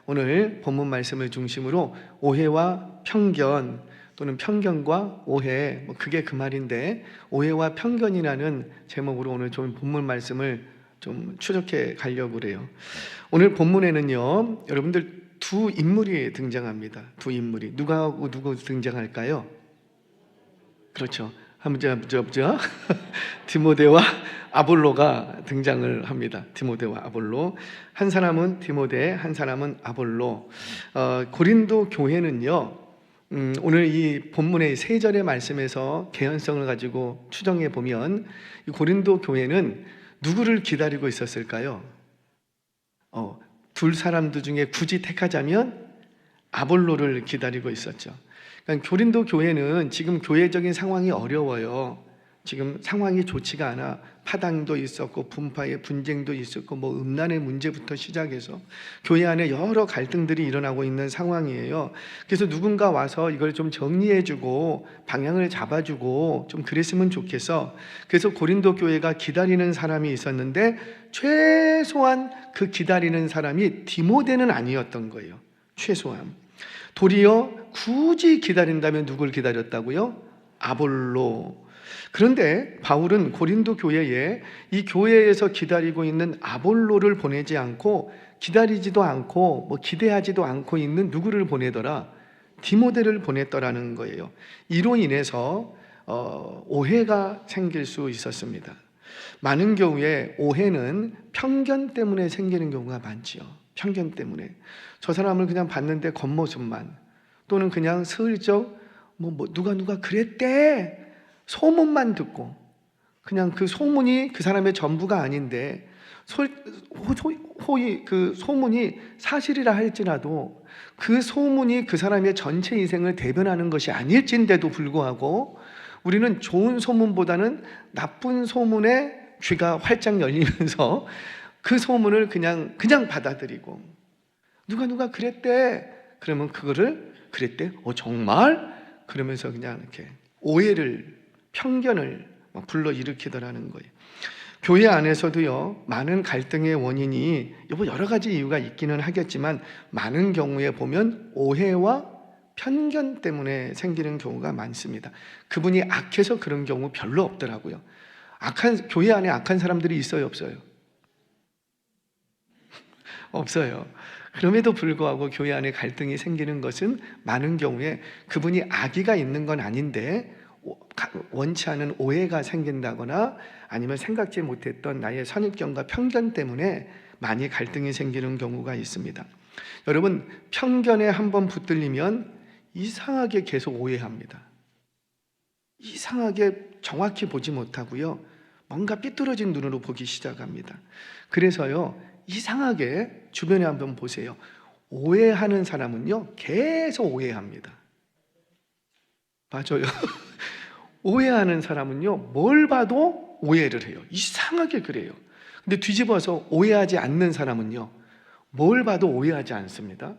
오늘 본문 말씀을 중심으로 오해와 편견 또는 편견과 오해, 그게 그 말인데 오해와 편견이라는 제목으로 오늘 좀 본문 말씀을 좀 추적해 가려고 그래요. 오늘 본문에는요, 여러분들 두 인물이 등장합니다. 두 인물이 누구하고 누구 등장할까요? 그렇죠. 디모데와 아볼로가 등장을 합니다. 디모데와 아볼로. 한 사람은 디모데, 한 사람은 아볼로. 고린도 교회는요, 오늘 이 본문의 세 절의 말씀에서 개연성을 가지고 추정해 보면 이 고린도 교회는 누구를 기다리고 있었을까요? 둘 사람들 중에 굳이 택하자면 아볼로를 기다리고 있었죠. 그러니까 고린도 교회는 지금 교회적인 상황이 어려워요. 지금 상황이 좋지가 않아. 파당도 있었고 분파의 분쟁도 있었고 음란의 문제부터 시작해서 교회 안에 여러 갈등들이 일어나고 있는 상황이에요. 그래서 누군가 와서 이걸 좀 정리해주고 방향을 잡아주고 좀 그랬으면 좋겠어. 그래서 고린도 교회가 기다리는 사람이 있었는데 최소한 그 기다리는 사람이 디모데는 아니었던 거예요. 최소한. 도리어 굳이 기다린다면 누굴 기다렸다고요? 아볼로. 그런데 바울은 고린도 교회에 이 교회에서 기다리고 있는 아볼로를 보내지 않고 기다리지도 않고 기대하지도 않고 있는 누구를 보내더라? 디모데를 보냈더라는 거예요. 이로 인해서 오해가 생길 수 있었습니다. 많은 경우에 오해는 편견 때문에 생기는 경우가 많지요. 편견 때문에 저 사람을 그냥 봤는데 겉모습만 또는 그냥 슬쩍 누가 그랬대 소문만 듣고 그냥 그 소문이 그 사람의 전부가 아닌데 그 소문이 사실이라 할지라도 그 소문이 그 사람의 전체 인생을 대변하는 것이 아닐진데도 불구하고 우리는 좋은 소문보다는 나쁜 소문에 귀가 활짝 열리면서 그 소문을 그냥 받아들이고 누가 그랬대 그러면 그거를 그랬대? 정말? 그러면서 그냥 이렇게 오해를 편견을 불러일으키더라는 거예요. 교회 안에서도요, 많은 갈등의 원인이 여러 가지 이유가 있기는 하겠지만 많은 경우에 보면 오해와 편견 때문에 생기는 경우가 많습니다. 그분이 악해서 그런 경우 별로 없더라고요. 교회 안에 악한 사람들이 있어요, 없어요? 없어요. 그럼에도 불구하고 교회 안에 갈등이 생기는 것은 많은 경우에 그분이 악의가 있는 건 아닌데 원치 않은 오해가 생긴다거나 아니면 생각지 못했던 나의 선입견과 편견 때문에 많이 갈등이 생기는 경우가 있습니다. 여러분, 편견에 한번 붙들리면 이상하게 계속 오해합니다. 이상하게 정확히 보지 못하고요, 뭔가 삐뚤어진 눈으로 보기 시작합니다. 그래서요, 이상하게 주변에 한번 보세요. 오해하는 사람은요, 계속 오해합니다. 맞아요. 오해하는 사람은요, 뭘 봐도 오해를 해요. 이상하게 그래요. 근데 뒤집어서 오해하지 않는 사람은요, 뭘 봐도 오해하지 않습니다.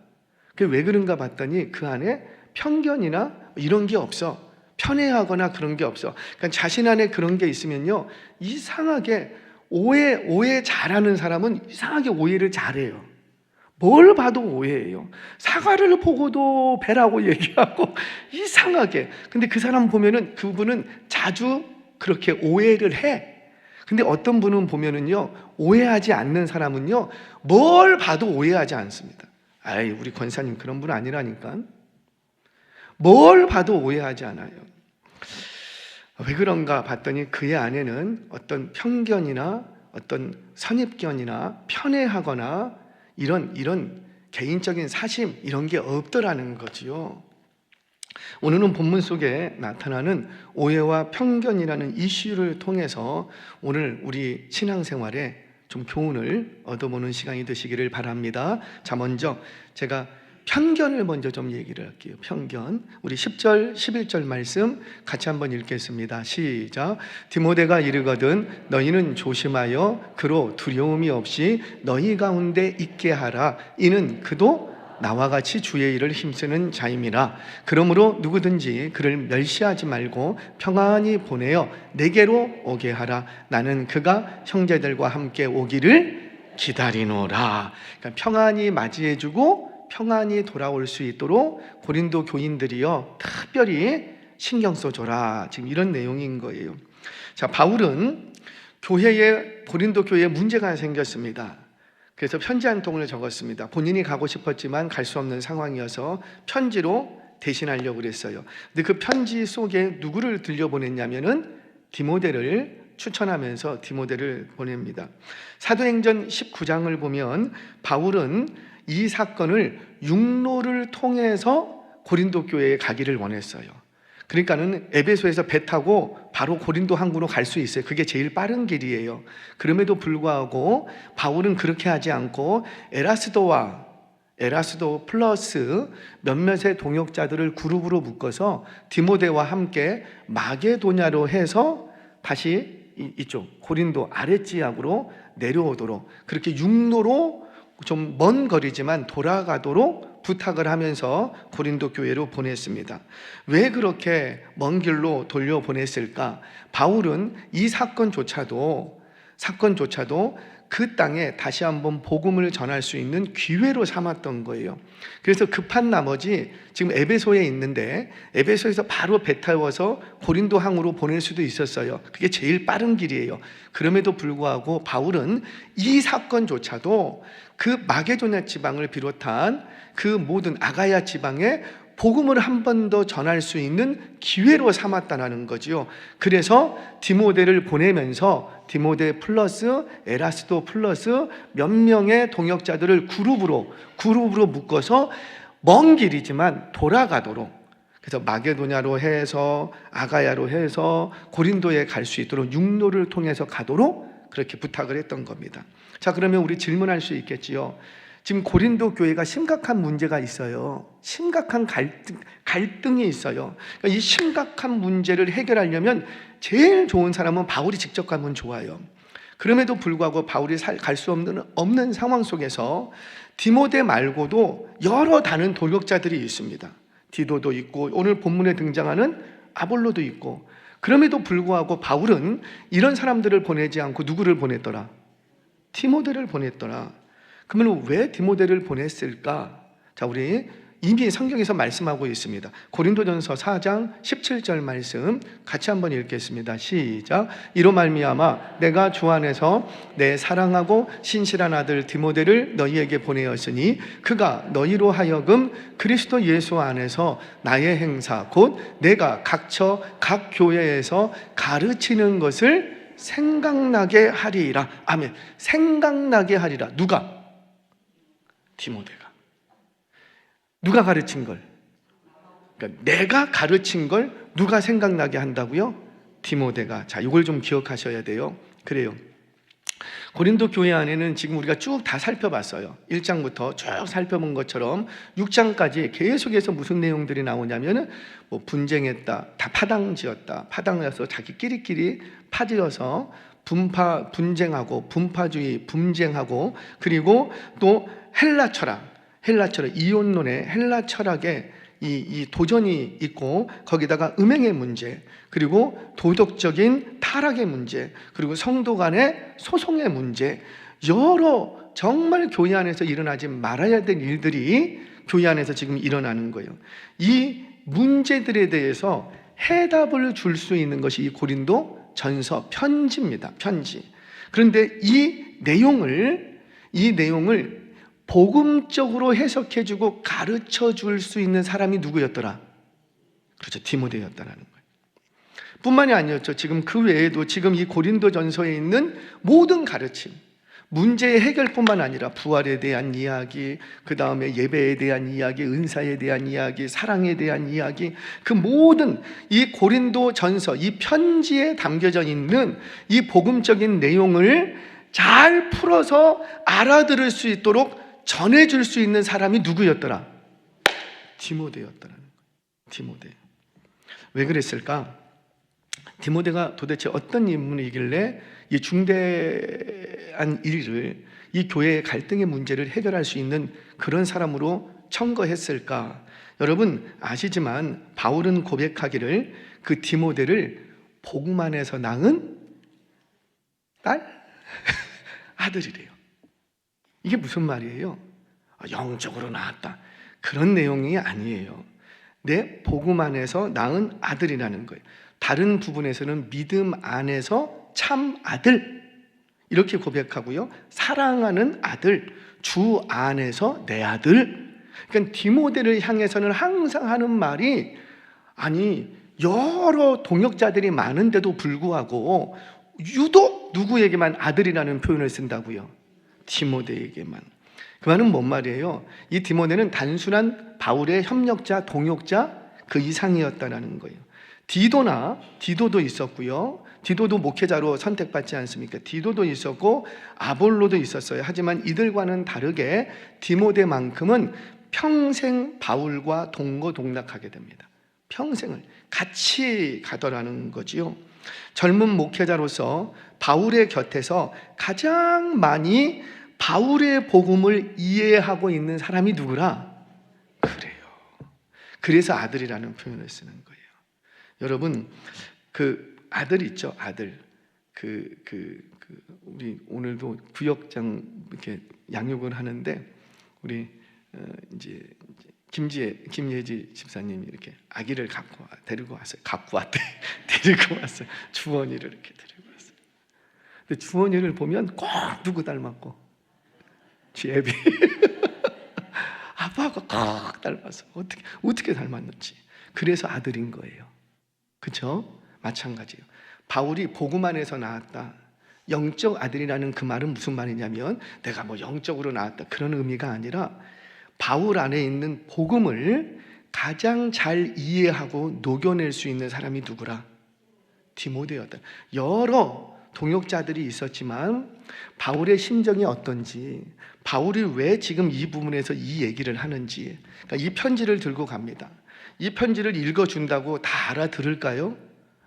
그게 왜 그런가 봤더니 그 안에 편견이나 이런 게 없어. 편애하거나 그런 게 없어. 그러니까 자신 안에 그런 게 있으면요, 이상하게 오해 잘하는 사람은 이상하게 오해를 잘해요. 뭘 봐도 오해해요. 사과를 보고도 배라고 얘기하고 이상하게. 근데 그 사람 보면은 그분은 자주 그렇게 오해를 해. 근데 어떤 분은 보면은요, 오해하지 않는 사람은요, 뭘 봐도 오해하지 않습니다. 우리 권사님 그런 분 아니라니까. 뭘 봐도 오해하지 않아요. 왜 그런가 봤더니 그의 안에는 어떤 편견이나 어떤 선입견이나 편애하거나 이런 개인적인 사심 이런 게 없더라는 거지요. 오늘은 본문 속에 나타나는 오해와 편견이라는 이슈를 통해서 오늘 우리 신앙생활에 좀 교훈을 얻어보는 시간이 되시기를 바랍니다. 자, 먼저 제가 편견을 먼저 좀 얘기를 할게요. 편견. 우리 10절, 11절 말씀 같이 한번 읽겠습니다. 시작. 디모데가 이르거든 너희는 조심하여 그로 두려움이 없이 너희 가운데 있게 하라. 이는 그도 나와 같이 주의 일을 힘쓰는 자임이라. 그러므로 누구든지 그를 멸시하지 말고 평안히 보내어 내게로 오게 하라. 나는 그가 형제들과 함께 오기를 기다리노라. 그러니까 평안히 맞이해주고 평안이 돌아올 수 있도록 고린도 교인들이요 특별히 신경 써줘라. 지금 이런 내용인 거예요. 자, 바울은 고린도 교회에 문제가 생겼습니다. 그래서 편지 한 통을 적었습니다. 본인이 가고 싶었지만 갈 수 없는 상황이어서 편지로 대신하려고 그랬어요. 근데 그 편지 속에 누구를 들려보냈냐면은 디모데를 추천하면서 디모데를 보냅니다. 사도행전 19장을 보면 바울은 이 사건을 육로를 통해서 고린도 교회에 가기를 원했어요. 그러니까는 에베소에서 배 타고 바로 고린도 항구로 갈 수 있어요. 그게 제일 빠른 길이에요. 그럼에도 불구하고 바울은 그렇게 하지 않고 에라스도 플러스 몇몇의 동역자들을 그룹으로 묶어서 디모데와 함께 마게도냐로 해서 다시 이쪽 고린도 아랫지역으로 내려오도록, 그렇게 육로로 좀 먼 거리지만 돌아가도록 부탁을 하면서 고린도 교회로 보냈습니다. 왜 그렇게 먼 길로 돌려보냈을까? 바울은 이 사건조차도 그 땅에 다시 한번 복음을 전할 수 있는 기회로 삼았던 거예요. 그래서 급한 나머지 지금 에베소에 있는데 에베소에서 바로 배 타워서 고린도 항으로 보낼 수도 있었어요. 그게 제일 빠른 길이에요. 그럼에도 불구하고 바울은 이 사건조차도 그 마게도냐 지방을 비롯한 그 모든 아가야 지방에 복음을 한 번 더 전할 수 있는 기회로 삼았다는 거지요. 그래서 디모데를 보내면서 디모데 플러스 에라스도 플러스 몇 명의 동역자들을 그룹으로 묶어서 먼 길이지만 돌아가도록, 그래서 마게도냐로 해서 아가야로 해서 고린도에 갈 수 있도록 육로를 통해서 가도록 그렇게 부탁을 했던 겁니다. 자, 그러면 우리 질문할 수 있겠지요. 지금 고린도 교회가 심각한 문제가 있어요. 심각한 갈등이 있어요. 그러니까 이 심각한 문제를 해결하려면 제일 좋은 사람은 바울이 직접 가면 좋아요. 그럼에도 불구하고 바울이 갈 수 없는 상황 속에서 디모데 말고도 여러 다른 동역자들이 있습니다. 디도도 있고 오늘 본문에 등장하는 아볼로도 있고, 그럼에도 불구하고 바울은 이런 사람들을 보내지 않고 누구를 보냈더라? 디모데를 보냈더라. 그러면 왜 디모데를 보냈을까? 자, 우리 이미 성경에서 말씀하고 있습니다. 고린도전서 4장 17절 말씀 같이 한번 읽겠습니다. 시작. 이로 말미암아 내가 주 안에서 내 사랑하고 신실한 아들 디모데를 너희에게 보내었으니 그가 너희로 하여금 그리스도 예수 안에서 나의 행사 곧 내가 각처 각 교회에서 가르치는 것을 생각나게 하리라. 아멘. 생각나게 하리라. 누가? 디모데가. 누가 가르친 걸? 그러니까 내가 가르친 걸 누가 생각나게 한다고요? 디모데가. 자, 이걸 좀 기억하셔야 돼요. 그래요. 고린도 교회 안에는 지금 우리가 쭉 다 살펴봤어요. 1장부터 쭉 살펴본 것처럼 6장까지 계속해서 무슨 내용들이 나오냐면은 뭐 분쟁했다, 다 파당지었다, 파당해서 자기끼리끼리 파지어서 분쟁하고 분파주의, 분쟁하고, 그리고 또 헬라 철학, 이혼론의 헬라 철학에 이 도전이 있고, 거기다가 음행의 문제, 그리고 도덕적인 타락의 문제, 그리고 성도 간의 소송의 문제, 여러 정말 교회 안에서 일어나지 말아야 될 일들이 교회 안에서 지금 일어나는 거예요. 이 문제들에 대해서 해답을 줄 수 있는 것이 이 고린도 전서 편지입니다. 편지. 그런데 이 내용을 복음적으로 해석해주고 가르쳐 줄 수 있는 사람이 누구였더라? 그렇죠. 디모데였다라는 거예요. 뿐만이 아니었죠. 지금 그 외에도 지금 이 고린도 전서에 있는 모든 가르침, 문제의 해결뿐만 아니라 부활에 대한 이야기, 그 다음에 예배에 대한 이야기, 은사에 대한 이야기, 사랑에 대한 이야기, 그 모든 이 고린도 전서, 이 편지에 담겨져 있는 이 복음적인 내용을 잘 풀어서 알아들을 수 있도록 전해줄 수 있는 사람이 누구였더라? 디모데였더라는 거예요. 디모데. 왜 그랬을까? 디모데가 도대체 어떤 인물이길래 이 중대한 일을, 이 교회의 갈등의 문제를 해결할 수 있는 그런 사람으로 청거했을까? 여러분 아시지만 바울은 고백하기를 그 디모데를 복음 안에서 낳은 딸? 아들이래요. 이게 무슨 말이에요? 영적으로 낳았다, 그런 내용이 아니에요. 내 복음 안에서 낳은 아들이라는 거예요. 다른 부분에서는 믿음 안에서 참 아들 이렇게 고백하고요, 사랑하는 아들, 주 안에서 내 아들. 그러니까 디모데를 향해서는 항상 하는 말이, 아니 여러 동역자들이 많은데도 불구하고 유독 누구에게만 아들이라는 표현을 쓴다고요? 디모데에게만. 그 말은 뭔 말이에요? 이 디모데는 단순한 바울의 협력자, 동역자 그 이상이었다라는 거예요. 디도도 있었고요, 디도도 목회자로 선택받지 않습니까? 디도도 있었고 아볼로도 있었어요. 하지만 이들과는 다르게 디모데만큼은 평생 바울과 동거동락하게 됩니다. 평생을 같이 가더라는 거지요. 젊은 목회자로서 바울의 곁에서 가장 많이 바울의 복음을 이해하고 있는 사람이 누구라? 그래요. 그래서 아들이라는 표현을 쓰는 거예요. 여러분, 그 아들 있죠, 아들. 우리 오늘도 구역장 이렇게 양육을 하는데, 우리 이제 김예지 집사님이 이렇게 아기를 데리고 왔어요. 데리고 왔어요. 주원이를 이렇게 데리고 왔어요. 근데 주원이를 보면 꼭 누구 닮았고? 제비. 아빠하고 꼭 닮았어. 어떻게 닮았는지. 그래서 아들인 거예요. 그렇죠? 마찬가지예요. 바울이 복음 안에서 나왔다, 영적 아들이라는 그 말은 무슨 말이냐면, 내가 뭐 영적으로 나왔다 그런 의미가 아니라, 바울 안에 있는 복음을 가장 잘 이해하고 녹여낼 수 있는 사람이 누구라? 디모데였다. 여러 동역자들이 있었지만 바울의 심정이 어떤지, 바울이 왜 지금 이 부분에서 이 얘기를 하는지, 그러니까 이 편지를 들고 갑니다. 이 편지를 읽어준다고 다 알아들을까요?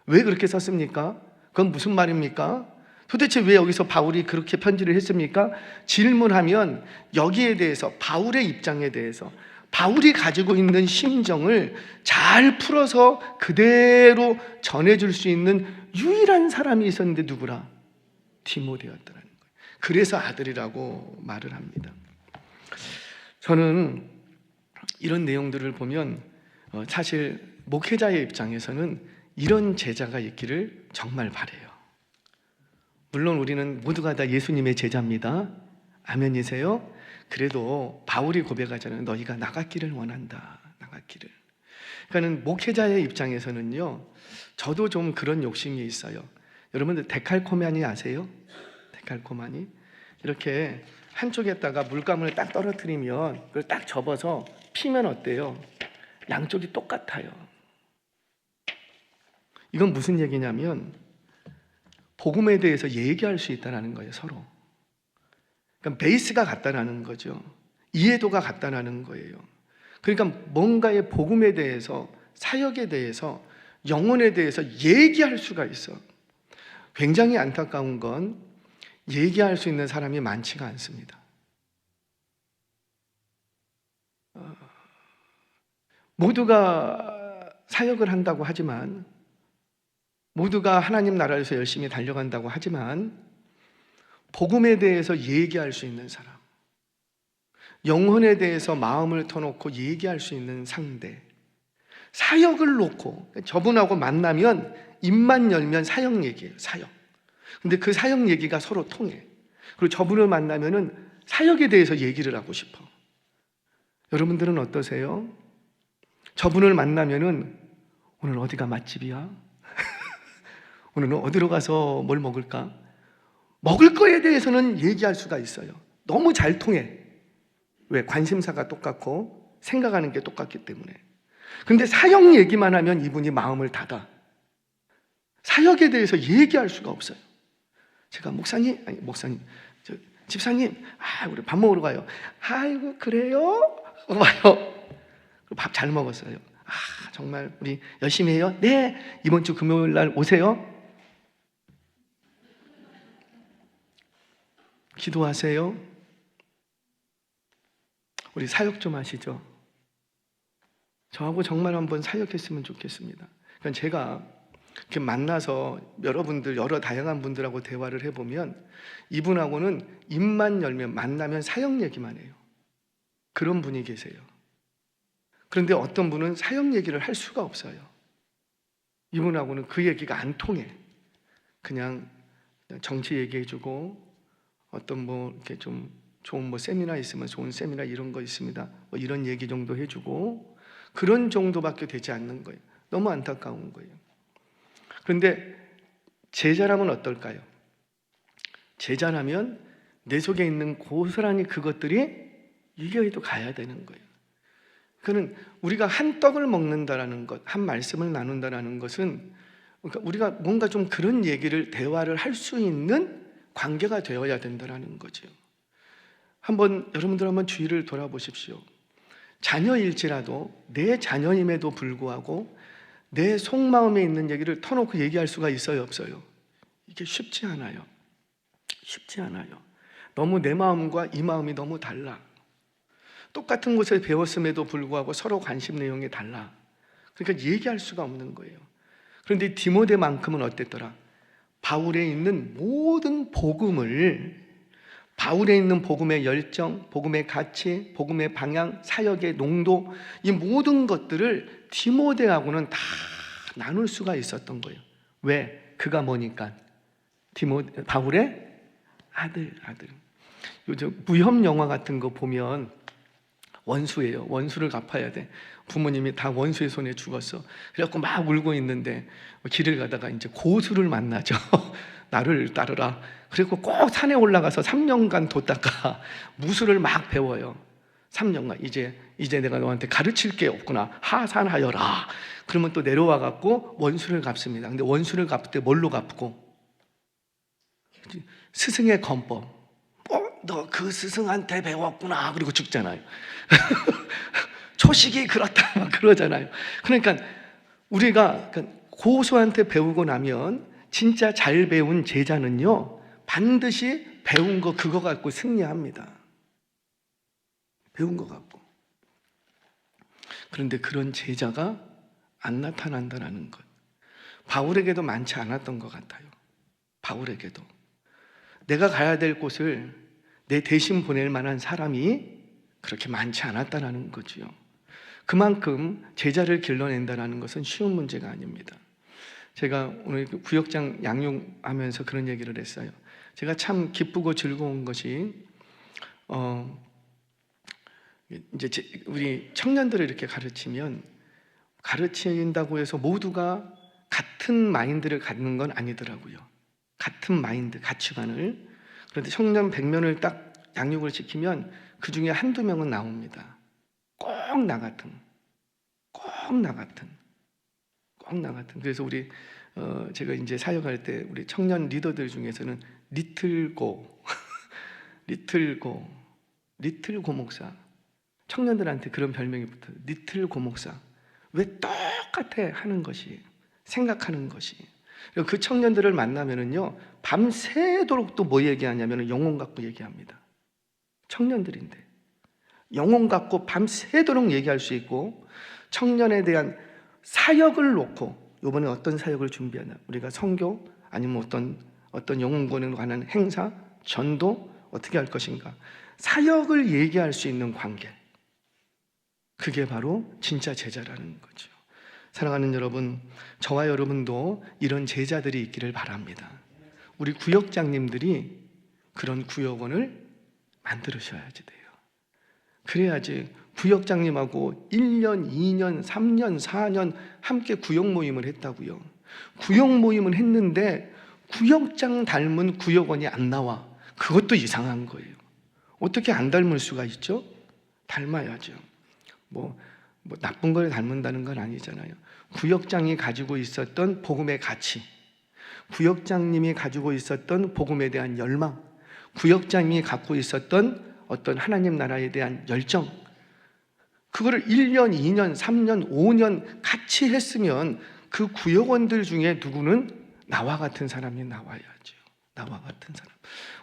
왜 그렇게 썼습니까? 그건 무슨 말입니까? 도대체 왜 여기서 바울이 그렇게 편지를 했습니까? 질문하면 여기에 대해서, 바울의 입장에 대해서, 바울이 가지고 있는 심정을 잘 풀어서 그대로 전해줄 수 있는 유일한 사람이 있었는데 누구라? 디모데였다는 거예요. 그래서 아들이라고 말을 합니다. 저는 이런 내용들을 보면 사실 목회자의 입장에서는 이런 제자가 있기를 정말 바라요. 물론 우리는 모두가 다 예수님의 제자입니다. 아멘이세요? 그래도 바울이 고백하잖아요. 너희가 나갔기를 원한다. 나갔기를. 그러니까 목회자의 입장에서는요, 저도 좀 그런 욕심이 있어요. 여러분들 데칼코마니 아세요? 데칼코마니? 이렇게 한쪽에다가 물감을 딱 떨어뜨리면 그걸 딱 접어서 피면 어때요? 양쪽이 똑같아요. 이건 무슨 얘기냐면 복음에 대해서 얘기할 수 있다는 거예요, 서로. 그러니까 베이스가 같다는 거죠. 이해도가 같다는 거예요. 그러니까 뭔가의 복음에 대해서, 사역에 대해서, 영혼에 대해서 얘기할 수가 있어. 굉장히 안타까운 건 얘기할 수 있는 사람이 많지가 않습니다. 모두가 사역을 한다고 하지만, 모두가 하나님 나라에서 열심히 달려간다고 하지만, 복음에 대해서 얘기할 수 있는 사람, 영혼에 대해서 마음을 터놓고 얘기할 수 있는 상대, 사역을 놓고 저분하고 만나면 입만 열면 사역 얘기예요. 사역. 근데 그 사역 얘기가 서로 통해. 그리고 저분을 만나면은 사역에 대해서 얘기를 하고 싶어. 여러분들은 어떠세요? 저분을 만나면은 오늘 어디가 맛집이야? 오늘은 어디로 가서 뭘 먹을까? 먹을 거에 대해서는 얘기할 수가 있어요. 너무 잘 통해. 왜? 관심사가 똑같고 생각하는 게 똑같기 때문에. 근데 사역 얘기만 하면 이분이 마음을 닫아. 사역에 대해서 얘기할 수가 없어요. 제가 집사님, 우리 밥 먹으러 가요. 아이고 그래요? 와요. 밥 잘 먹었어요. 정말 우리 열심히 해요. 네, 이번 주 금요일 날 오세요. 기도하세요. 우리 사역 좀 하시죠. 저하고 정말 한번 사역했으면 좋겠습니다. 그러니까 제가 이렇게 만나서 여러분들, 여러 다양한 분들하고 대화를 해보면 이분하고는 입만 열면, 만나면 사역 얘기만 해요. 그런 분이 계세요. 그런데 어떤 분은 사역 얘기를 할 수가 없어요. 이분하고는 그 얘기가 안 통해. 그냥 정치 얘기해주고, 어떤 뭐 이렇게 좀 좋은 뭐 세미나 있으면 좋은 세미나 이런 거 있습니다, 뭐 이런 얘기 정도 해주고, 그런 정도밖에 되지 않는 거예요. 너무 안타까운 거예요. 그런데 제자라면 어떨까요? 제자라면 내 속에 있는 고스란히 그것들이 이 교회도 가야 되는 거예요. 그는 우리가 한 떡을 먹는다라는 것, 한 말씀을 나눈다라는 것은, 그러니까 우리가 뭔가 좀 그런 얘기를, 대화를 할 수 있는 관계가 되어야 된다라는 거죠. 한번 여러분들 한번 주위를 돌아보십시오. 자녀일지라도, 내 자녀임에도 불구하고 내 속마음에 있는 얘기를 터놓고 얘기할 수가 있어요, 없어요? 이게 쉽지 않아요. 쉽지 않아요. 너무 내 마음과 이 마음이 너무 달라. 똑같은 곳에 배웠음에도 불구하고 서로 관심 내용이 달라. 그러니까 얘기할 수가 없는 거예요. 그런데 디모데만큼은 어땠더라? 바울에 있는 모든 복음을, 바울에 있는 복음의 열정, 복음의 가치, 복음의 방향, 사역의 농도, 이 모든 것들을 디모데하고는 다 나눌 수가 있었던 거예요. 왜? 그가 뭐니까? 바울의 아들. 요즘 무협 영화 같은 거 보면 원수예요. 원수를 갚아야 돼. 부모님이 다 원수의 손에 죽었어. 그래갖고 막 울고 있는데 길을 가다가 이제 고수를 만나죠. 나를 따르라. 그리고 꼭 산에 올라가서 3년간 뒀다가 무술을 막 배워요. 3년간. 이제 내가 너한테 가르칠 게 없구나. 하산하여라. 그러면 또 내려와 갖고 원수를 갚습니다. 근데 원수를 갚을 때 뭘로 갚고? 스승의 권법. 너 그 스승한테 배웠구나. 그리고 죽잖아요. 초식이 그렇다 막 그러잖아요. 그러니까 우리가 고수한테 배우고 나면 진짜 잘 배운 제자는요, 반드시 배운 거 그거 갖고 승리합니다. 배운 거 갖고. 그런데 그런 제자가 안 나타난다는 것, 바울에게도 많지 않았던 것 같아요. 바울에게도 내가 가야 될 곳을 내 대신 보낼 만한 사람이 그렇게 많지 않았다는 거지요. 그만큼 제자를 길러낸다는 것은 쉬운 문제가 아닙니다. 제가 오늘 구역장 양육하면서 그런 얘기를 했어요. 제가 참 기쁘고 즐거운 것이 이제 우리 청년들을 이렇게 가르친다고 해서 모두가 같은 마인드를 갖는 건 아니더라고요. 같은 마인드, 가치관을. 그런데 청년 100명을 딱 양육을 시키면 그 중에 한두 명은 나옵니다. 꼭 나 같은. 그래서 제가 이제 사역할 때 우리 청년 리더들 중에서는 리틀고 목사, 청년들한테 그런 별명이 붙어요. 리틀고 목사. 왜 똑같아 하는 것이, 생각하는 것이. 그 청년들을 만나면은요, 밤새도록 또 뭐 얘기하냐면 영혼 갖고 얘기합니다. 청년들인데 영혼 갖고 밤새도록 얘기할 수 있고, 청년에 대한 사역을 놓고 이번에 어떤 사역을 준비하나, 우리가 선교 아니면 어떤 영혼권에 관한 행사, 전도 어떻게 할 것인가, 사역을 얘기할 수 있는 관계, 그게 바로 진짜 제자라는 거죠. 사랑하는 여러분, 저와 여러분도 이런 제자들이 있기를 바랍니다. 우리 구역장님들이 그런 구역원을 만들으셔야지 돼요. 그래야지 구역장님하고 1년, 2년, 3년, 4년 함께 구역 모임을 했다고요. 구역 모임을 했는데 구역장 닮은 구역원이 안 나와. 그것도 이상한 거예요. 어떻게 안 닮을 수가 있죠? 닮아야죠. 뭐 나쁜 걸 닮는다는 건 아니잖아요. 구역장이 가지고 있었던 복음의 가치, 구역장님이 가지고 있었던 복음에 대한 열망, 구역장이 갖고 있었던 어떤 하나님 나라에 대한 열정, 그거를 1년, 2년, 3년, 5년 같이 했으면 그 구역원들 중에 누구는 나와 같은 사람이 나와야죠. 나와 같은 사람.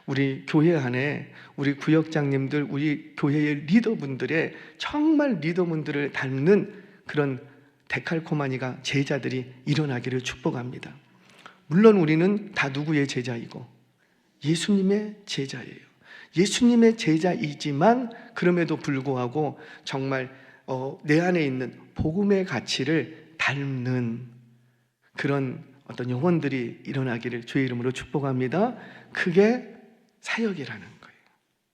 우리 교회 안에 우리 구역장님들, 우리 교회의 리더분들의 정말 리더분들을 닮는 그런 데칼코마니가 제자들이 일어나기를 축복합니다. 물론 우리는 다 누구의 제자이고? 예수님의 제자예요. 예수님의 제자이지만 그럼에도 불구하고 정말 내 안에 있는 복음의 가치를 닮는 그런 어떤 영혼들이 일어나기를 주의 이름으로 축복합니다. 그게 사역이라는 거예요.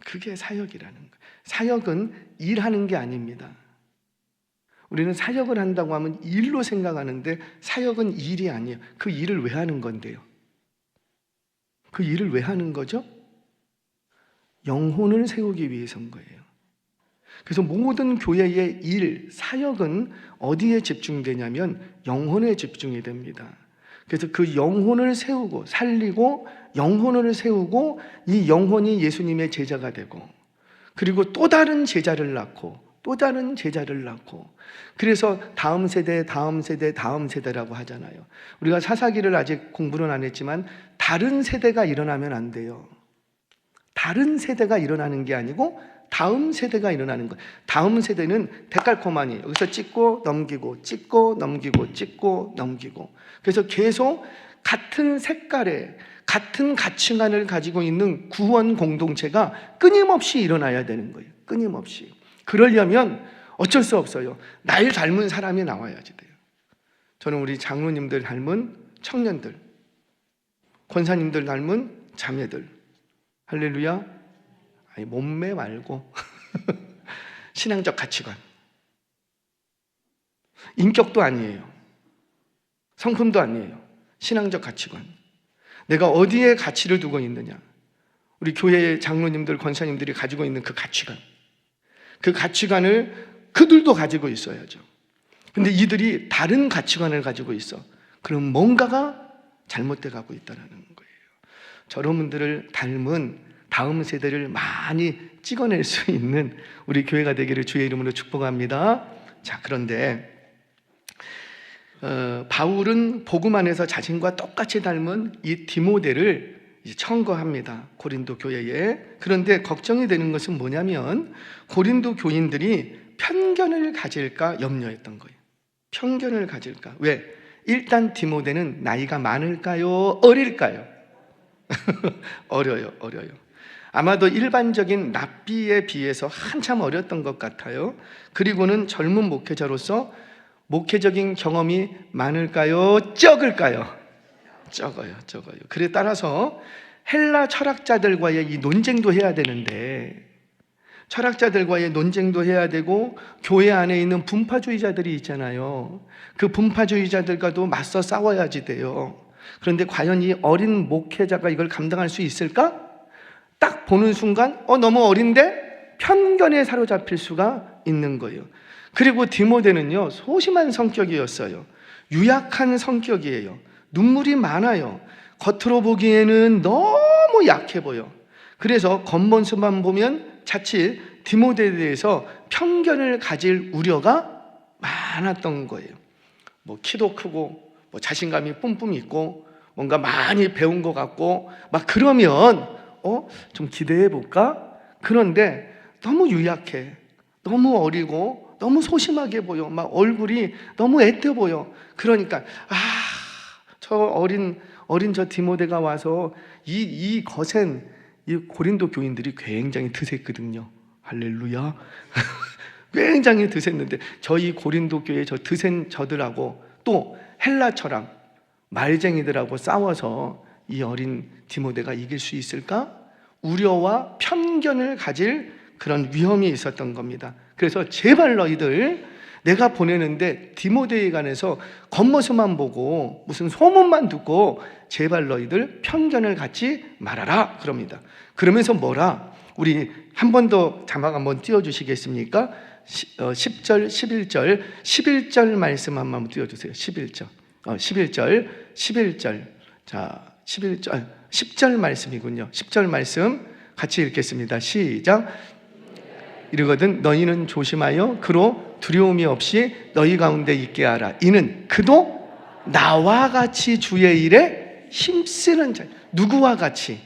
그게 사역이라는 거예요. 사역은 일하는 게 아닙니다. 우리는 사역을 한다고 하면 일로 생각하는데 사역은 일이 아니에요. 그 일을 왜 하는 건데요? 그 일을 왜 하는 거죠? 영혼을 세우기 위해서인 거예요. 그래서 모든 교회의 일, 사역은 어디에 집중되냐면 영혼에 집중이 됩니다. 그래서 그 영혼을 세우고 살리고 영혼을 세우고 이 영혼이 예수님의 제자가 되고 그리고 또 다른 제자를 낳고 또 다른 제자를 낳고 그래서 다음 세대, 다음 세대, 다음 세대라고 하잖아요. 우리가 사사기를 아직 공부는 안 했지만 다른 세대가 일어나면 안 돼요. 다른 세대가 일어나는 게 아니고 다음 세대가 일어나는 거예요. 다음 세대는 데칼코마니 여기서 찍고 넘기고 찍고 넘기고 찍고 넘기고 그래서 계속 같은 색깔의 같은 가치관을 가지고 있는 구원 공동체가 끊임없이 일어나야 되는 거예요. 끊임없이. 그러려면 어쩔 수 없어요. 날 닮은 사람이 나와야지 돼요. 저는 우리 장로님들 닮은 청년들, 권사님들 닮은 자매들, 할렐루야. 아니, 몸매 말고 신앙적 가치관, 인격도 아니에요. 성품도 아니에요. 신앙적 가치관. 내가 어디에 가치를 두고 있느냐. 우리 교회의 장로님들, 권사님들이 가지고 있는 그 가치관, 그 가치관을 그들도 가지고 있어야죠. 근데 이들이 다른 가치관을 가지고 있어. 그럼 뭔가가 잘못돼 가고 있다는 거예요. 저런 분들을 닮은 다음 세대를 많이 찍어낼 수 있는 우리 교회가 되기를 주의 이름으로 축복합니다. 자, 그런데 바울은 복음 안에서 자신과 똑같이 닮은 이 디모데를 청거합니다. 고린도 교회에. 그런데 걱정이 되는 것은 뭐냐면 고린도 교인들이 편견을 가질까 염려했던 거예요. 편견을 가질까. 왜? 일단 디모데는 나이가 많을까요? 어릴까요? 어려요. 아마도 일반적인 랍비에 비해서 한참 어렸던 것 같아요. 그리고는 젊은 목회자로서 목회적인 경험이 많을까요? 적을까요? 적어요. 그래 따라서 헬라 철학자들과의 이 논쟁도 해야 되는데 철학자들과의 논쟁도 해야 되고 교회 안에 있는 분파주의자들이 있잖아요. 그 분파주의자들과도 맞서 싸워야지 돼요. 그런데 과연 이 어린 목회자가 이걸 감당할 수 있을까? 딱 보는 순간 너무 어린데 편견에 사로잡힐 수가 있는 거예요. 그리고 디모데는요 소심한 성격이었어요. 유약한 성격이에요. 눈물이 많아요. 겉으로 보기에는 너무 약해 보여. 그래서 겉모습만 보면 자칫 디모데에 대해서 편견을 가질 우려가 많았던 거예요. 뭐 키도 크고 뭐 자신감이 뿜뿜 있고 뭔가 많이 배운 것 같고 막 그러면 좀 기대해 볼까? 그런데 너무 유약해. 너무 어리고 너무 소심하게 보여. 막 얼굴이 너무 애태 보여. 그러니까 저 어린 저 디모데가 와서 이 거센 이 고린도 교인들이 굉장히 드셌거든요. 할렐루야. 굉장히 드셌는데 저희 고린도 교회 저 드센 저들하고 또 헬라 철학 말쟁이들하고 싸워서 이 어린 디모데가 이길 수 있을까? 우려와 편견을 가질 그런 위험이 있었던 겁니다. 그래서 제발 너희들 내가 보내는데 디모데에 관해서 겉모습만 보고 무슨 소문만 듣고 제발 너희들 편견을 갖지 말아라 그럽니다. 그러면서 뭐라? 우리 한 번 더 자막 한번 띄워주시겠습니까? 10절, 11절 말씀 한번 띄워주세요. 11절. 자, 10절 말씀이군요. 10절 말씀 같이 읽겠습니다. 시작. 이르거든 너희는 조심하여 그로 두려움이 없이 너희 가운데 있게 하라. 이는 그도 나와 같이 주의 일에 힘쓰는 자. 누구와 같이?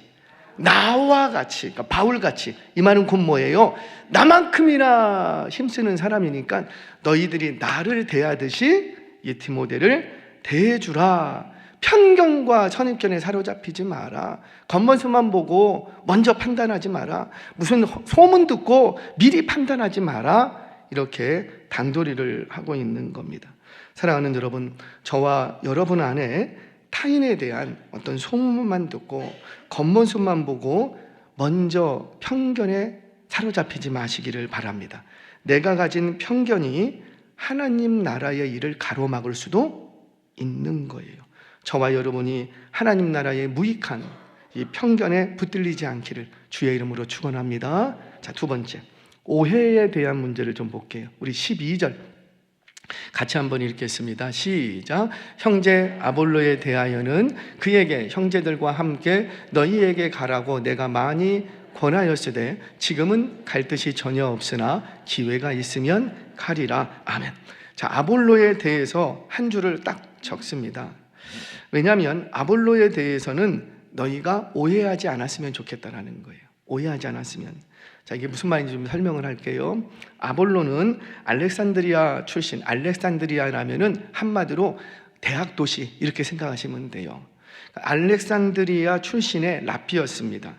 나와 같이. 그러니까 바울같이. 이 말은 곧 뭐예요? 나만큼이나 힘쓰는 사람이니까 너희들이 나를 대하듯이 이 디모데를 대해주라. 편견과 선입견에 사로잡히지 마라. 겉모습만 보고 먼저 판단하지 마라. 무슨 소문 듣고 미리 판단하지 마라. 이렇게 단도리를 하고 있는 겁니다. 사랑하는 여러분, 저와 여러분 안에 타인에 대한 어떤 소문만 듣고 겉모습만 보고 먼저 편견에 사로잡히지 마시기를 바랍니다. 내가 가진 편견이 하나님 나라의 일을 가로막을 수도 있는 거예요. 저와 여러분이 하나님 나라의 무익한 이 편견에 붙들리지 않기를 주의 이름으로 축원합니다. 자, 두 번째, 오해에 대한 문제를 좀 볼게요. 우리 12절 같이 한번 읽겠습니다. 시작. 형제 아볼로에 대하여는 그에게 형제들과 함께 너희에게 가라고 내가 많이 권하였으되 지금은 갈 뜻이 전혀 없으나 기회가 있으면 가리라. 아멘. 자, 아볼로에 대해서 한 줄을 딱 적습니다. 왜냐하면 아볼로에 대해서는 너희가 오해하지 않았으면 좋겠다라는 거예요. 오해하지 않았으면. 자, 이게 무슨 말인지 좀 설명을 할게요. 아볼로는 알렉산드리아 출신, 알렉산드리아라면은 한마디로 대학 도시 이렇게 생각하시면 돼요. 알렉산드리아 출신의 랍비였습니다.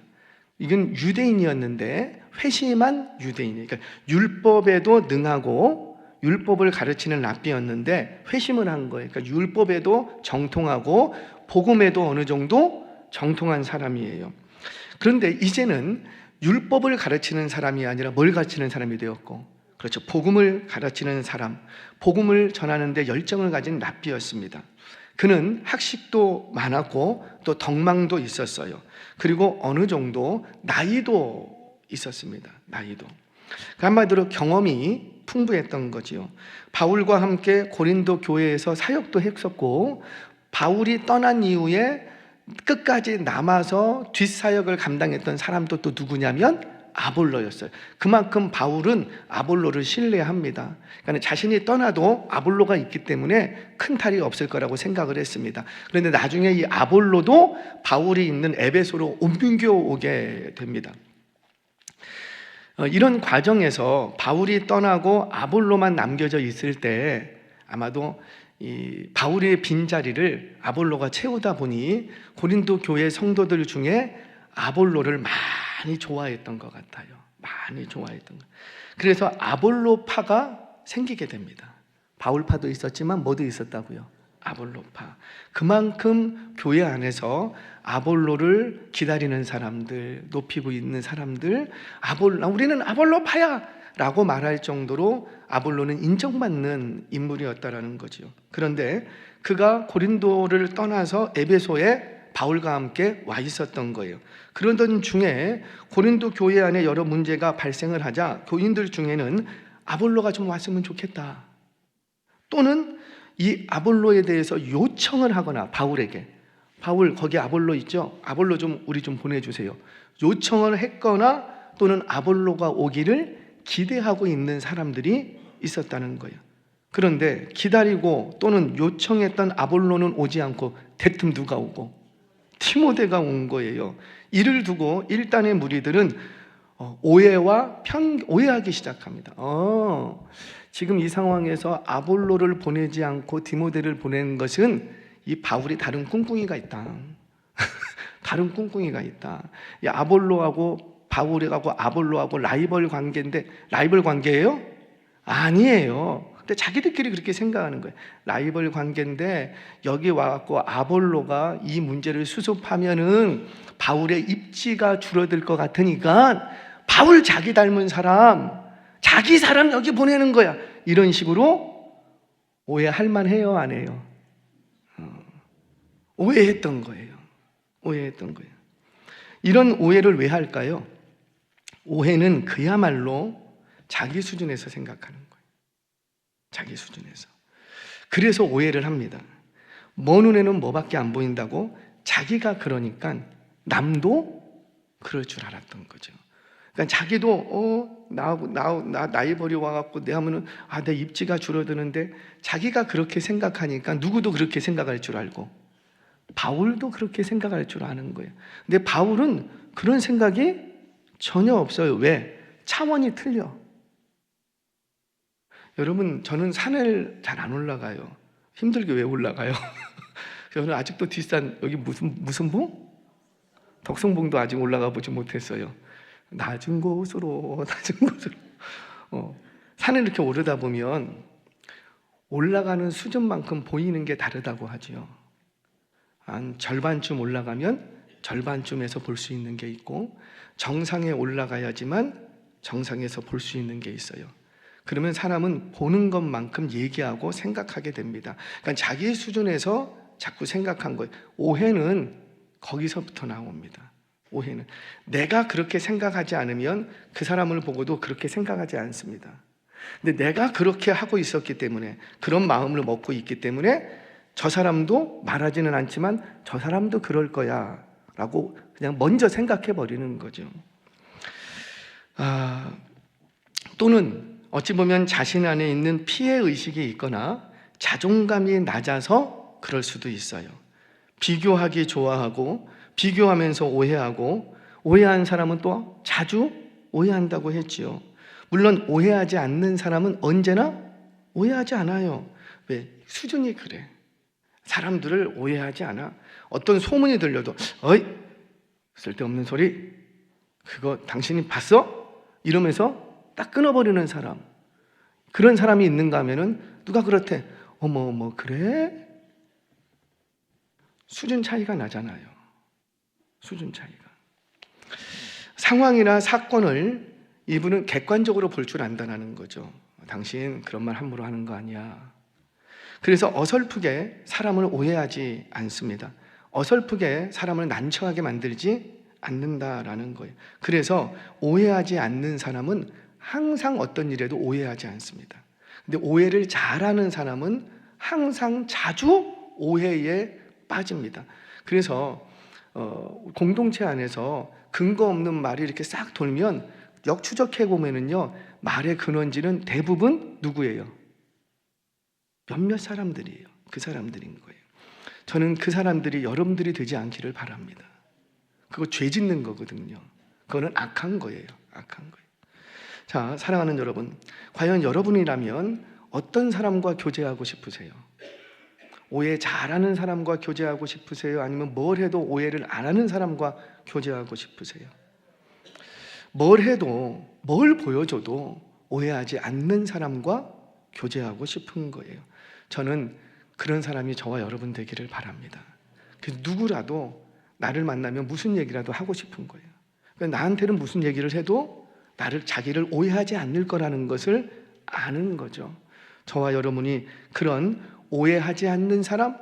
이건 유대인이었는데 회심한 유대인이에요. 그러니까 율법에도 능하고 율법을 가르치는 랍비였는데 회심을 한 거예요. 그러니까 율법에도 정통하고 복음에도 어느 정도 정통한 사람이에요. 그런데 이제는 율법을 가르치는 사람이 아니라 뭘 가르치는 사람이 되었고, 그렇죠, 복음을 가르치는 사람, 복음을 전하는데 열정을 가진 랍비였습니다. 그는 학식도 많았고 또 덕망도 있었어요. 그리고 어느 정도 나이도 있었습니다. 나이도. 한마디로 경험이 풍부했던 거지요. 바울과 함께 고린도 교회에서 사역도 했었고, 바울이 떠난 이후에 끝까지 남아서 뒷사역을 감당했던 사람도 또 누구냐면 아볼로였어요. 그만큼 바울은 아볼로를 신뢰합니다. 그러니까 자신이 떠나도 아볼로가 있기 때문에 큰 탈이 없을 거라고 생각을 했습니다. 그런데 나중에 이 아볼로도 바울이 있는 에베소로 옮겨 오게 됩니다. 이런 과정에서 바울이 떠나고 아볼로만 남겨져 있을 때 아마도 이 바울의 빈자리를 아볼로가 채우다 보니 고린도 교회 성도들 중에 아볼로를 많이 좋아했던 것 같아요. 많이 좋아했던 것. 그래서 아볼로파가 생기게 됩니다. 바울파도 있었지만 뭐도 있었다고요? 아볼로파. 그만큼 교회 안에서 아볼로를 기다리는 사람들, 높이고 있는 사람들, 우리는 아볼로파야! 라고 말할 정도로 아볼로는 인정받는 인물이었다라는 거죠. 그런데 그가 고린도를 떠나서 에베소에 바울과 함께 와 있었던 거예요. 그러던 중에 고린도 교회 안에 여러 문제가 발생을 하자 교인들 중에는 아볼로가 좀 왔으면 좋겠다, 또는 이 아볼로에 대해서 요청을 하거나 바울에게, 바울 거기 아볼로 있죠? 아볼로 좀 우리 좀 보내주세요. 요청을 했거나 또는 아볼로가 오기를 기대하고 있는 사람들이 있었다는 거예요. 그런데 기다리고 또는 요청했던 아볼로는 오지 않고 대뜸 누가 오고? 디모데가 온 거예요. 이를 두고 일단의 무리들은 오해하기 시작합니다. 지금 이 상황에서 아볼로를 보내지 않고 디모데를 보낸 것은 이 바울이 다른 꿍꿍이가 있다. 다른 꿍꿍이가 있다. 이 아볼로하고 바울하고 아볼로하고 라이벌 관계인데, 라이벌 관계예요? 아니에요. 근데 자기들끼리 그렇게 생각하는 거예요. 라이벌 관계인데 여기 와갖고 아볼로가 이 문제를 수습하면은 바울의 입지가 줄어들 것 같으니까 바울 자기 닮은 사람, 자기 사람 여기 보내는 거야. 이런 식으로 오해할 만해요, 안 해요? 오해했던 거예요. 오해했던 거예요. 이런 오해를 왜 할까요? 오해는 그야말로 자기 수준에서 생각하는 거예요. 자기 수준에서. 그래서 오해를 합니다. 먼 눈에는 뭐밖에 안 보인다고 자기가 그러니까 남도 그럴 줄 알았던 거죠. 그러니까 자기도 나이 버리 와갖고 내 하면은 내 입지가 줄어드는데, 자기가 그렇게 생각하니까 누구도 그렇게 생각할 줄 알고 바울도 그렇게 생각할 줄 아는 거예요. 근데 바울은 그런 생각이 전혀 없어요. 왜? 차원이 틀려. 여러분, 저는 산을 잘 안 올라가요. 힘들게 왜 올라가요? 저는 아직도 뒷산 여기 무슨 봉? 덕성봉도 아직 올라가 보지 못했어요. 낮은 곳으로 산을 이렇게 오르다 보면 올라가는 수준만큼 보이는 게 다르다고 하지요. 한 절반쯤 올라가면 절반쯤에서 볼 수 있는 게 있고, 정상에 올라가야지만 정상에서 볼 수 있는 게 있어요. 그러면 사람은 보는 것만큼 얘기하고 생각하게 됩니다. 그러니까 자기 수준에서 자꾸 생각한 거예요. 오해는 거기서부터 나옵니다. 오해는 내가 그렇게 생각하지 않으면 그 사람을 보고도 그렇게 생각하지 않습니다. 근데 내가 그렇게 하고 있었기 때문에, 그런 마음을 먹고 있기 때문에 저 사람도 말하지는 않지만 저 사람도 그럴 거야 라고 그냥 먼저 생각해 버리는 거죠. 또는 어찌 보면 자신 안에 있는 피해의식이 있거나 자존감이 낮아서 그럴 수도 있어요. 비교하기 좋아하고 비교하면서 오해하고, 오해한 사람은 또 자주 오해한다고 했지요. 물론 오해하지 않는 사람은 언제나 오해하지 않아요. 왜? 수준이 그래. 사람들을 오해하지 않아. 어떤 소문이 들려도 어이 쓸데없는 소리 그거 당신이 봤어? 이러면서 딱 끊어버리는 사람, 그런 사람이 있는가 하면은 누가 그렇대. 어머 그래? 수준 차이가 나잖아요. 수준 차이가. 상황이나 사건을 이분은 객관적으로 볼 줄 안다는 거죠. 당신 그런 말 함부로 하는 거 아니야. 그래서 어설프게 사람을 오해하지 않습니다. 어설프게 사람을 난처하게 만들지 않는다라는 거예요. 그래서 오해하지 않는 사람은 항상 어떤 일에도 오해하지 않습니다. 근데 오해를 잘하는 사람은 항상 자주 오해에 빠집니다. 그래서 공동체 안에서 근거 없는 말이 이렇게 싹 돌면 역추적해 보면은요, 말의 근원지는 대부분 누구예요? 몇몇 사람들이에요. 그 사람들인 거예요. 저는 그 사람들이 여러분들이 되지 않기를 바랍니다. 그거 죄 짓는 거거든요. 그거는 악한 거예요. 악한 거예요. 자, 사랑하는 여러분, 과연 여러분이라면 어떤 사람과 교제하고 싶으세요? 오해 잘하는 사람과 교제하고 싶으세요? 아니면 뭘 해도 오해를 안 하는 사람과 교제하고 싶으세요? 뭘 해도, 뭘 보여줘도 오해하지 않는 사람과 교제하고 싶은 거예요. 저는 그런 사람이 저와 여러분 되기를 바랍니다. 그래서 누구라도 나를 만나면 무슨 얘기라도 하고 싶은 거예요. 나한테는 무슨 얘기를 해도 자기를 오해하지 않을 거라는 것을 아는 거죠. 저와 여러분이 그런 오해하지 않는 사람,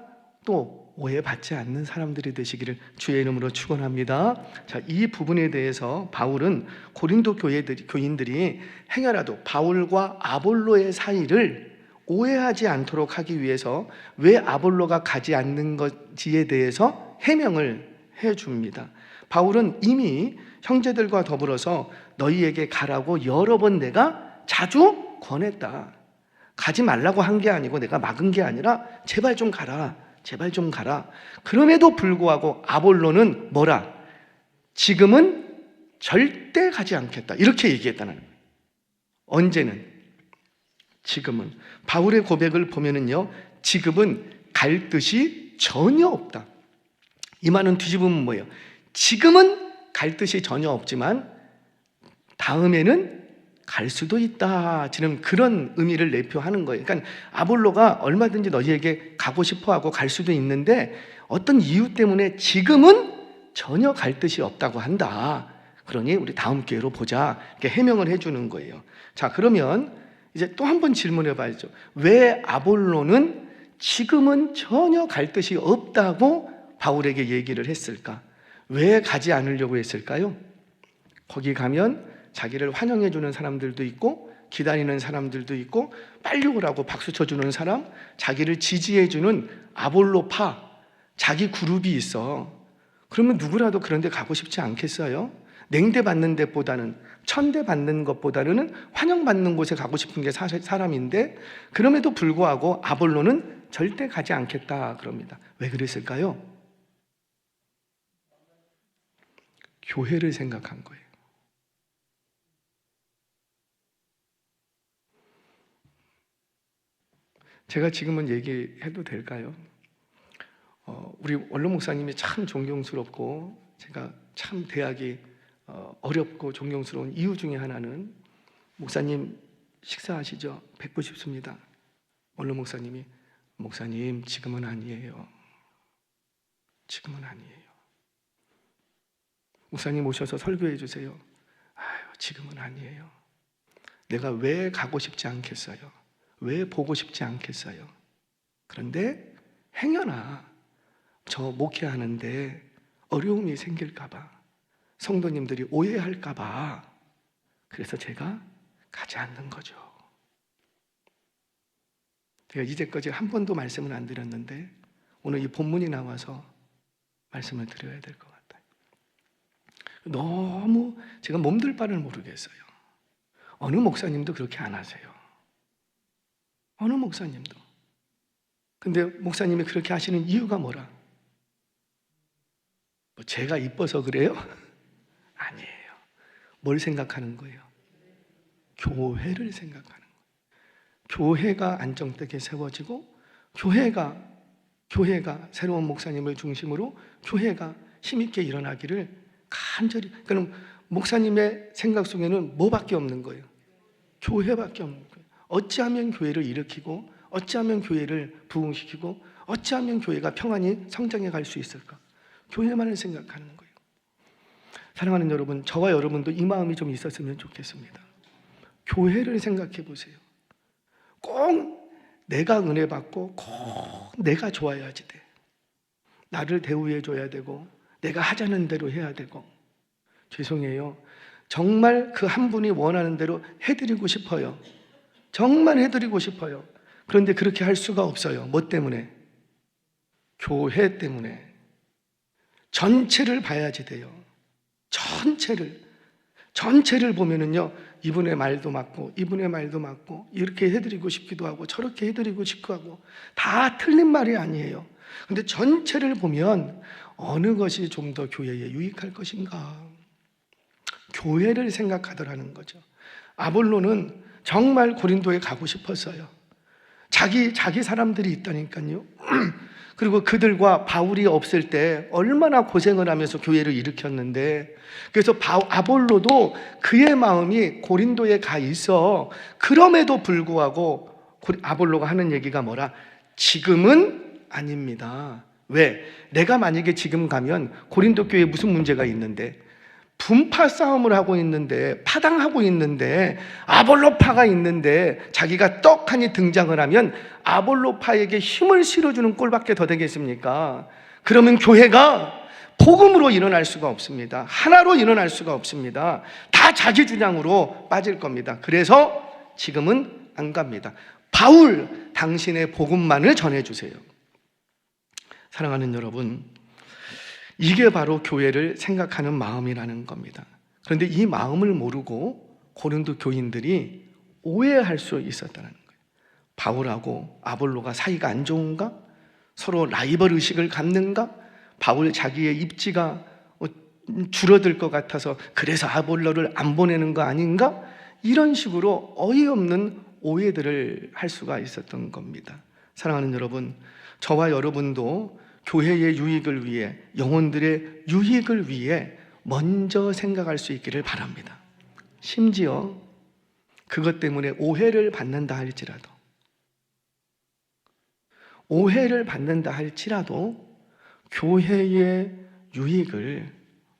또 오해받지 않는 사람들이 되시기를 주의 이름으로 축원합니다. 자, 이 부분에 대해서 바울은 고린도 교인들이 행여라도 바울과 아볼로의 사이를 오해하지 않도록 하기 위해서 왜 아볼로가 가지 않는 건지에 대해서 해명을 해줍니다. 바울은 이미 형제들과 더불어서 너희에게 가라고 여러 번 내가 자주 권했다. 가지 말라고 한 게 아니고 내가 막은 게 아니라 제발 좀 가라. 제발 좀 가라. 그럼에도 불구하고 아볼로는 뭐라? 지금은 절대 가지 않겠다. 이렇게 얘기했다는 거예요. 언제는? 지금은. 바울의 고백을 보면은요, 지금은 갈 뜻이 전혀 없다. 이 말은 뒤집으면 뭐예요? 지금은 갈 뜻이 전혀 없지만 다음에는 갈 수도 있다. 지금 그런 의미를 내표하는 거예요. 그러니까 아볼로가 얼마든지 너희에게 가고 싶어하고 갈 수도 있는데 어떤 이유 때문에 지금은 전혀 갈 뜻이 없다고 한다. 그러니 우리 다음 기회로 보자. 이렇게 해명을 해주는 거예요. 자, 그러면 이제 또 한 번 질문해 봐야죠. 왜 아볼로는 지금은 전혀 갈 뜻이 없다고 바울에게 얘기를 했을까? 왜 가지 않으려고 했을까요? 거기 가면 자기를 환영해 주는 사람들도 있고 기다리는 사람들도 있고 빨리 오라고 박수 쳐주는 사람, 자기를 지지해 주는 아볼로파, 자기 그룹이 있어. 그러면 누구라도 그런 데 가고 싶지 않겠어요? 냉대받는 데보다는, 천대받는 것보다는 환영받는 곳에 가고 싶은 게 사람인데, 그럼에도 불구하고 아볼로는 절대 가지 않겠다 그럽니다. 왜 그랬을까요? 교회를 생각한 거예요. 제가 지금은 얘기해도 될까요? 우리 원로 목사님이 참 존경스럽고 제가 참 대하기 어렵고 존경스러운 이유 중에 하나는 목사님 식사하시죠? 뵙고 싶습니다. 원로 목사님이 목사님 지금은 아니에요. 지금은 아니에요. 목사님 오셔서 설교해 주세요. 아유, 지금은 아니에요. 내가 왜 가고 싶지 않겠어요? 왜 보고 싶지 않겠어요? 그런데 행여나 저 목회하는데 어려움이 생길까봐, 성도님들이 오해할까봐, 그래서 제가 가지 않는 거죠. 제가 이제까지 한 번도 말씀을 안 드렸는데 오늘 이 본문이 나와서 말씀을 드려야 될 것 같아요. 너무 제가 몸둘 바를 모르겠어요. 어느 목사님도 그렇게 안 하세요. 어느 목사님도. 근데 목사님이 그렇게 하시는 이유가 뭐라? 뭐 제가 이뻐서 그래요? 아니에요. 뭘 생각하는 거예요? 교회를 생각하는 거예요. 교회가 안정되게 세워지고 교회가 새로운 목사님을 중심으로 교회가 힘있게 일어나기를 간절히, 그럼 목사님의 생각 속에는 뭐밖에 없는 거예요? 교회밖에 없는 거예요. 어찌하면 교회를 일으키고 어찌하면 교회를 부흥시키고 어찌하면 교회가 평안히 성장해 갈 수 있을까? 교회만을 생각하는 거예요. 사랑하는 여러분, 저와 여러분도 이 마음이 좀 있었으면 좋겠습니다. 교회를 생각해 보세요. 꼭 내가 은혜 받고 꼭 내가 좋아야지 돼. 나를 대우해 줘야 되고 내가 하자는 대로 해야 되고. 죄송해요. 정말 그 한 분이 원하는 대로 해드리고 싶어요. 정말 해드리고 싶어요. 그런데 그렇게 할 수가 없어요. 뭐 때문에? 교회 때문에. 전체를 봐야지 돼요. 전체를 보면은요, 이분의 말도 맞고 이분의 말도 맞고 이렇게 해드리고 싶기도 하고 저렇게 해드리고 싶고 하고 다 틀린 말이 아니에요. 근데 전체를 보면 어느 것이 좀 더 교회에 유익할 것인가? 교회를 생각하더라는 거죠. 아볼로는 정말 고린도에 가고 싶었어요. 자기 사람들이 있다니까요. 그리고 그들과 바울이 없을 때 얼마나 고생을 하면서 교회를 일으켰는데, 그래서 아볼로도 그의 마음이 고린도에 가 있어. 그럼에도 불구하고 아볼로가 하는 얘기가 뭐라? 지금은 아닙니다. 왜? 내가 만약에 지금 가면 고린도 교회에 무슨 문제가 있는데, 분파 싸움을 하고 있는데, 파당하고 있는데, 아볼로파가 있는데 자기가 떡하니 등장을 하면 아볼로파에게 힘을 실어주는 꼴밖에 더 되겠습니까? 그러면 교회가 복음으로 일어날 수가 없습니다. 하나로 일어날 수가 없습니다. 다 자기 주장으로 빠질 겁니다. 그래서 지금은 안 갑니다. 바울, 당신의 복음만을 전해주세요. 사랑하는 여러분, 이게 바로 교회를 생각하는 마음이라는 겁니다. 그런데 이 마음을 모르고 고린도 교인들이 오해할 수 있었다는 거예요. 바울하고 아볼로가 사이가 안 좋은가? 서로 라이벌 의식을 갖는가? 바울 자기의 입지가 줄어들 것 같아서 그래서 아볼로를 안 보내는 거 아닌가? 이런 식으로 어이없는 오해들을 할 수가 있었던 겁니다. 사랑하는 여러분, 저와 여러분도 교회의 유익을 위해, 영혼들의 유익을 위해 먼저 생각할 수 있기를 바랍니다. 심지어 그것 때문에 오해를 받는다 할지라도 교회의 유익을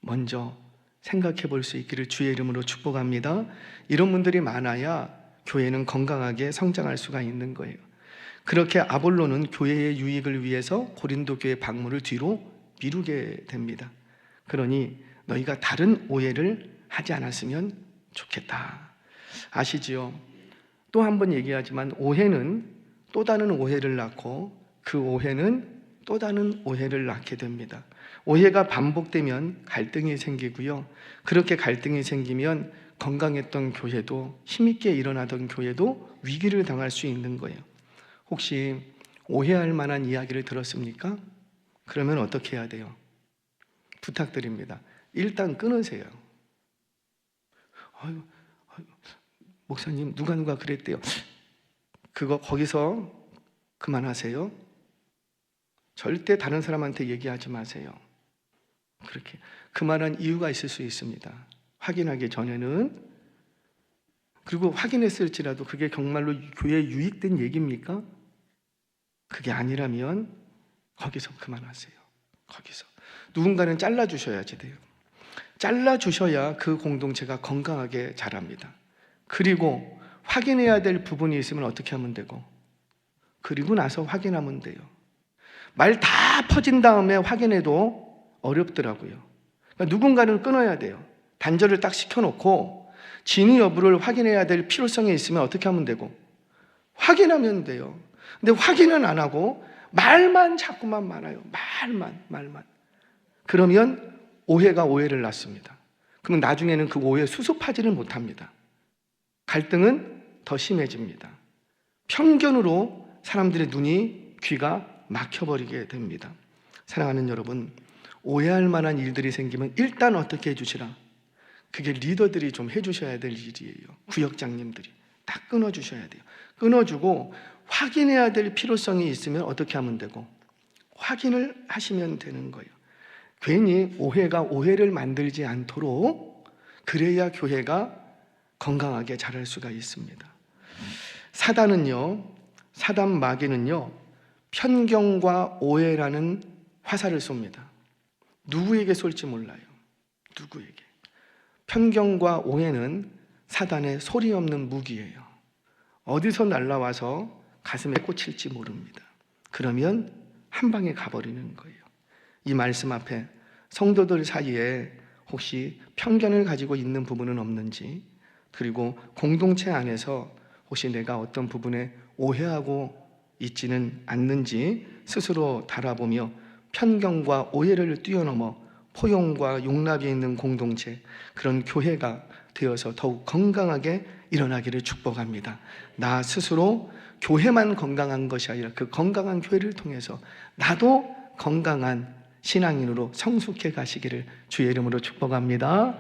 먼저 생각해 볼 수 있기를 주의 이름으로 축복합니다. 이런 분들이 많아야 교회는 건강하게 성장할 수가 있는 거예요. 그렇게 아볼로는 교회의 유익을 위해서 고린도 교회 방문을 뒤로 미루게 됩니다. 그러니 너희가 다른 오해를 하지 않았으면 좋겠다. 아시지요? 또 한 번 얘기하지만 오해는 또 다른 오해를 낳고 그 오해는 또 다른 오해를 낳게 됩니다. 오해가 반복되면 갈등이 생기고요. 그렇게 갈등이 생기면 건강했던 교회도, 힘있게 일어나던 교회도 위기를 당할 수 있는 거예요. 혹시 오해할 만한 이야기를 들었습니까? 그러면 어떻게 해야 돼요? 부탁드립니다. 일단 끊으세요. 목사님 누가 그랬대요. 거기서 그만하세요. 절대 다른 사람한테 얘기하지 마세요. 그렇게 그만한 이유가 있을 수 있습니다. 확인하기 전에는. 그리고 확인했을지라도 그게 정말로 교회에 유익된 얘기입니까? 그게 아니라면 거기서 그만하세요. 거기서. 누군가는 잘라주셔야지 돼요. 잘라주셔야 그 공동체가 건강하게 자랍니다. 그리고 확인해야 될 부분이 있으면 어떻게 하면 되고, 그리고 나서 확인하면 돼요. 말 다 퍼진 다음에 확인해도 어렵더라고요. 그러니까 누군가는 끊어야 돼요. 단절을 딱 시켜놓고 진위 여부를 확인해야 될 필요성이 있으면 어떻게 하면 되고, 확인하면 돼요. 근데 확인은 안 하고 말만 자꾸만 많아요. 말만. 그러면 오해가 오해를 낳습니다. 그러면 나중에는 그 오해 수습하지는 못합니다. 갈등은 더 심해집니다. 편견으로 사람들의 눈이, 귀가 막혀버리게 됩니다. 사랑하는 여러분, 오해할 만한 일들이 생기면 일단 어떻게 해주시라? 그게 리더들이 좀 해주셔야 될 일이에요. 구역장님들이 딱 끊어주셔야 돼요. 끊어주고 확인해야 될 필요성이 있으면 어떻게 하면 되고, 확인을 하시면 되는 거예요. 괜히 오해가 오해를 만들지 않도록, 그래야 교회가 건강하게 자랄 수가 있습니다. 사단 마귀는요, 편견과 오해라는 화살을 쏩니다. 누구에게 쏠지 몰라요. 누구에게. 편견과 오해는 사단의 소리 없는 무기예요. 어디서 날라와서 가슴에 꽂힐지 모릅니다. 그러면 한 방에 가버리는 거예요. 이 말씀 앞에 성도들 사이에 혹시 편견을 가지고 있는 부분은 없는지, 그리고 공동체 안에서 혹시 내가 어떤 부분에 오해하고 있지는 않는지 스스로 달아보며 편견과 오해를 뛰어넘어 포용과 용납이 있는 공동체, 그런 교회가 되어서 더욱 건강하게 일어나기를 축복합니다. 나 스스로 교회만 건강한 것이 아니라 그 건강한 교회를 통해서 나도 건강한 신앙인으로 성숙해 가시기를 주의 이름으로 축복합니다.